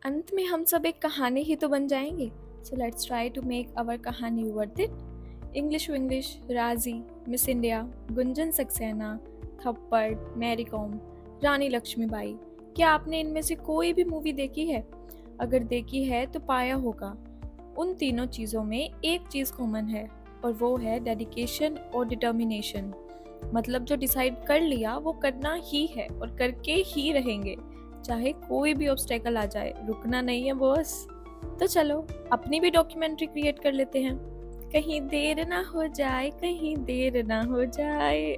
अंत में हम सब एक कहानी ही तो बन जाएंगे। So let's try to make our कहानी वर्थ इट। इंग्लिश विंग्लिश, राजी, मिस इंडिया, गुंजन सक्सेना, थप्पड़, मैरी कॉम, रानी लक्ष्मीबाई। क्या आपने इनमें से कोई भी मूवी देखी है? अगर देखी है तो पाया होगा उन तीनों चीज़ों में एक चीज़ कॉमन है, और वो है डेडिकेशन और डिटर्मिनेशन। मतलब जो डिसाइड कर लिया वो करना ही है और करके ही रहेंगे, चाहे कोई भी ऑब्स्टेकल आ जाए। रुकना नहीं है बॉस। तो चलो अपनी भी डॉक्यूमेंट्री क्रिएट कर लेते हैं। कहीं देर ना हो जाए, कहीं देर ना हो जाए।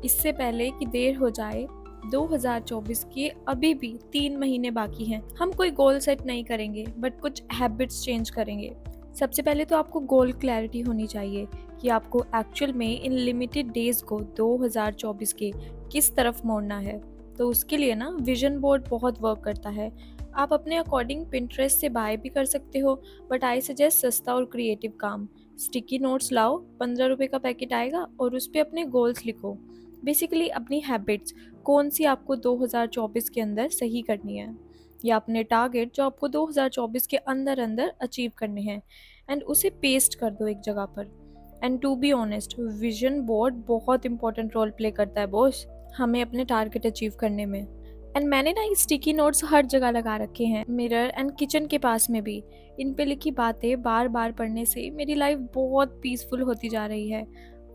इससे पहले कि देर हो जाए, 2024 के अभी भी 3 महीने बाकी हैं। हम कोई गोल सेट नहीं करेंगे, बट कुछ हैबिट्स चेंज करेंगे। सबसे पहले तो आपको गोल क्लैरिटी होनी चाहिए कि आपको एक्चुअल में इन लिमिटेड डेज को 2024 के किस तरफ मोड़ना है। तो उसके लिए ना विजन बोर्ड बहुत वर्क करता है। आप अपने अकॉर्डिंग पिंटरेस्ट से बाय भी कर सकते हो, बट आई सजेस्ट सस्ता और क्रिएटिव काम। स्टिकी नोट्स लाओ, 15 रुपये का पैकेट आएगा, और उस पर अपने गोल्स लिखो। बेसिकली अपनी हैबिट्स कौन सी आपको 2024 के अंदर सही करनी है, या अपने टारगेट जो आपको 2024 के अंदर अंदर अचीव करने हैं, एंड उसे पेस्ट कर दो एक जगह पर। And to be honest, vision board बहुत इंपॉर्टेंट रोल प्ले करता है बॉस, हमें अपने टारगेट अचीव करने में। एंड मैंने ना ये स्टिकी नोट्स हर जगह लगा रखे हैं, मिरर एंड किचन के पास में भी। इन पे लिखी बातें बार बार पढ़ने से मेरी लाइफ बहुत पीसफुल होती जा रही है।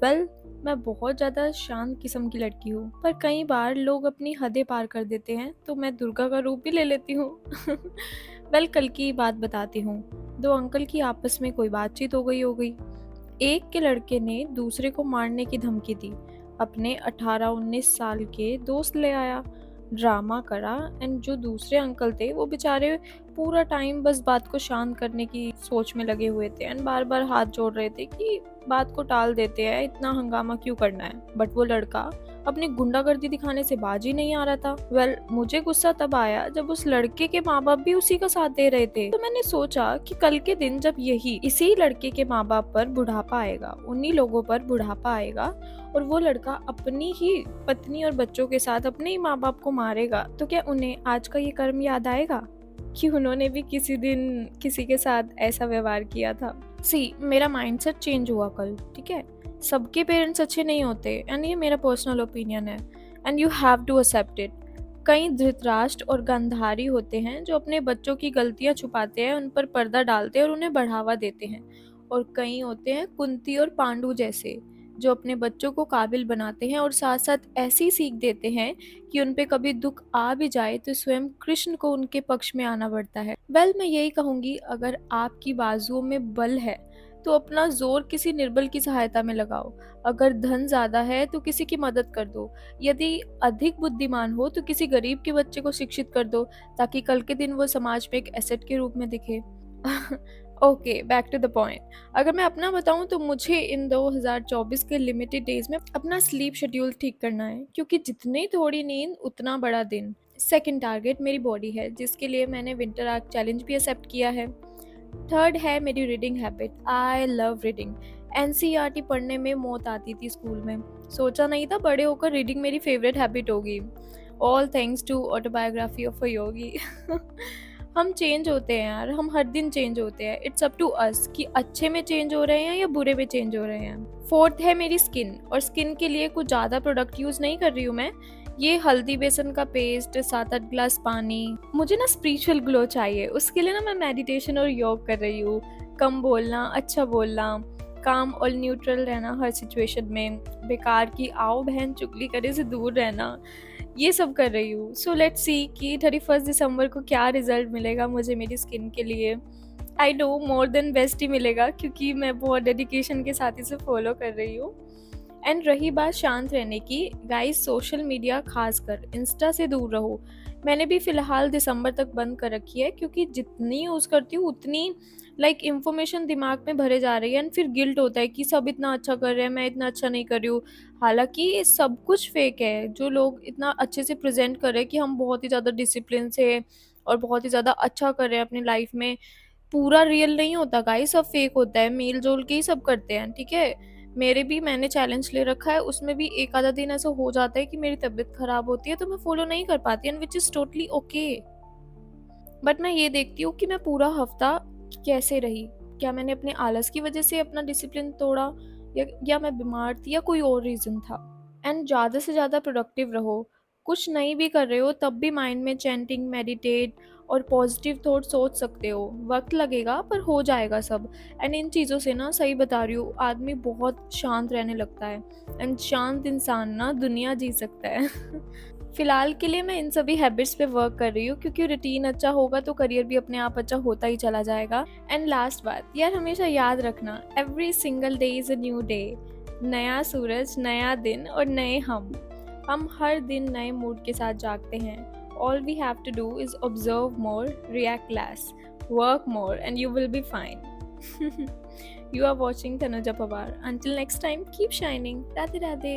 वेल, मैं बहुत ज़्यादा शांत किस्म की लड़की हूँ, पर कई बार लोग अपनी हदें पार कर देते हैं, तो मैं दुर्गा का रूप भी ले लेती हूँ। वेल, कल की बात बताती हूँ। दो अंकल की आपस में कोई बातचीत हो गई। एक के लड़के ने दूसरे को मारने की धमकी दी। अपने 18-19 साल के दोस्त ले आया, ड्रामा करा, एंड जो दूसरे अंकल थे वो बेचारे पूरा टाइम बस बात को शांत करने की सोच में लगे हुए थे, एंड बार बार हाथ जोड़ रहे थे कि बात को टाल देते हैं, इतना हंगामा क्यों करना है। बट वो लड़का अपनी गुंडागर्दी दिखाने से बाज ही नहीं आ रहा था। वेल, मुझे गुस्सा तब आया जब उस लड़के के माँ बाप भी उसी का साथ दे रहे थे। तो मैंने सोचा कि कल के दिन जब इसी लड़के के माँ बाप पर बुढ़ापा आएगा, उन्हीं लोगों पर बुढ़ापा आएगा, और वो लड़का अपनी ही पत्नी और बच्चों के साथ अपने ही माँ बाप को मारेगा, तो क्या उन्हें आज का ये कर्म याद आएगा कि उन्होंने भी किसी दिन किसी के साथ ऐसा व्यवहार किया था। मेरा माइंडसेट चेंज हुआ कल, ठीक है। सबके पेरेंट्स अच्छे नहीं होते, एंड ये मेरा पर्सनल ओपिनियन है, and you have to accept it. कई धृतराष्ट्र और गांधारी होते हैं जो अपने बच्चों की गलतियां छुपाते हैं, उन पर पर्दा डालते हैं और उन्हें बढ़ावा देते हैं। और कई होते हैं कुंती और पांडु जैसे, जो अपने बच्चों को काबिल बनाते हैं और साथ साथ ऐसी सीख देते हैं कि उन पे कभी दुख आ भी जाए तो स्वयं कृष्ण को उनके पक्ष में आना पड़ता है। वेल, मैं यही कहूंगी, अगर आपकी बाजुओं में बल है तो अपना जोर किसी निर्बल की सहायता में लगाओ। अगर धन ज्यादा है तो किसी की मदद कर दो। यदि अधिक बुद्धिमान हो तो किसी गरीब के बच्चे को शिक्षित कर दो, ताकि कल के दिन वो समाज में एक एसेट के रूप में दिखे। Okay, back to the point. अगर मैं अपना बताऊं तो मुझे इन 2024 के लिमिटेड डेज में अपना स्लीप शेड्यूल ठीक करना है, क्योंकि जितनी थोड़ी नींद उतना बड़ा दिन। सेकंड टारगेट मेरी बॉडी है, जिसके लिए मैंने विंटर आर्क चैलेंज भी एक्सेप्ट किया है। थर्ड है मेरी reading habit. I love reading. NCERT पढ़ने में मौत आती थी स्कूल में। सोचा नहीं था बड़े होकर रीडिंग मेरी फेवरेट हैबिट होगी। All thanks to autobiography of a yogi. हम चेंज होते हैं यार, हम हर दिन चेंज होते हैं। इट्स अप टू अस कि अच्छे में चेंज हो रहे हैं या बुरे में चेंज हो रहे हैं। फोर्थ है मेरी स्किन, और स्किन के लिए कुछ ज़्यादा प्रोडक्ट यूज़ नहीं कर रही हूँ मैं। ये हल्दी बेसन का पेस्ट, 7-8 ग्लास पानी। मुझे ना स्पिरिचुअल ग्लो चाहिए, उसके लिए ना मैं मेडिटेशन और योग कर रही हूँ। कम बोलना, अच्छा बोलना, काम और न्यूट्रल रहना हर सिचुएशन में, बेकार की आओ बहन चुगली करे से दूर रहना, ये सब कर रही हूँ। सो लेट्स सी कि 31 दिसंबर को क्या रिजल्ट मिलेगा मुझे मेरी स्किन के लिए। I know more than best ही मिलेगा, क्योंकि मैं बहुत डेडिकेशन के साथ इसे फॉलो कर रही हूँ। एंड रही बात शांत रहने की, गाइस सोशल मीडिया खासकर इंस्टा से दूर रहो। मैंने भी फिलहाल दिसंबर तक बंद कर रखी है, क्योंकि जितनी यूज़ करती हूँ उतनी इंफॉर्मेशन दिमाग में भरे जा रही है, एंड फिर गिल्ट होता है कि सब इतना अच्छा कर रहे हैं, मैं इतना अच्छा नहीं कर रही हूँ। हालांकि सब कुछ फेक है, जो लोग इतना अच्छे से प्रेजेंट कर रहे हैं कि हम बहुत ही ज़्यादा डिसिप्लिन से और बहुत ही ज़्यादा अच्छा कर रहे हैं अपनी लाइफ में, पूरा रियल नहीं होता गाइस, सब फेक होता है, मेल जोल के ही सब करते हैं, ठीक है। मैंने चैलेंज ले रखा है, उसमें भी एक आधा दिन ऐसा हो जाता है कि मेरी तबीयत खराब होती है, तो मैं फॉलो नहीं कर पाती, and which is totally okay. But मैं ये देखती हूँ कि मैं पूरा हफ्ता कैसे रही। क्या मैंने अपने आलस की वजह से अपना डिसिप्लिन तोड़ा, या मैं बीमार थी, या कोई और रीज़न था। एंड ज़्यादा से ज़्यादा प्रोडक्टिव रहो। कुछ नहीं भी कर रहे हो तब भी माइंड में चैंटिंग, मेडिटेट और पॉजिटिव थॉट सोच सकते हो। वक्त लगेगा पर हो जाएगा सब। एंड इन चीज़ों से ना, सही बता रही हूँ, आदमी बहुत शांत रहने लगता है। एंड शांत इंसान ना दुनिया जी सकता है। फिलहाल के लिए मैं इन सभी हैबिट्स पे वर्क कर रही हूँ, क्योंकि रूटीन अच्छा होगा तो करियर भी अपने आप अच्छा होता ही चला जाएगा। एंड लास्ट बात यार, हमेशा याद रखना, every single day is a new day. नया सूरज, नया दिन और नए हम हर दिन नए मूड के साथ जागते हैं। All we have to do is observe more, react less, work more, and you will be fine. You are watching Tanuja Pawar. Until next time, keep shining. Radhe Radhe.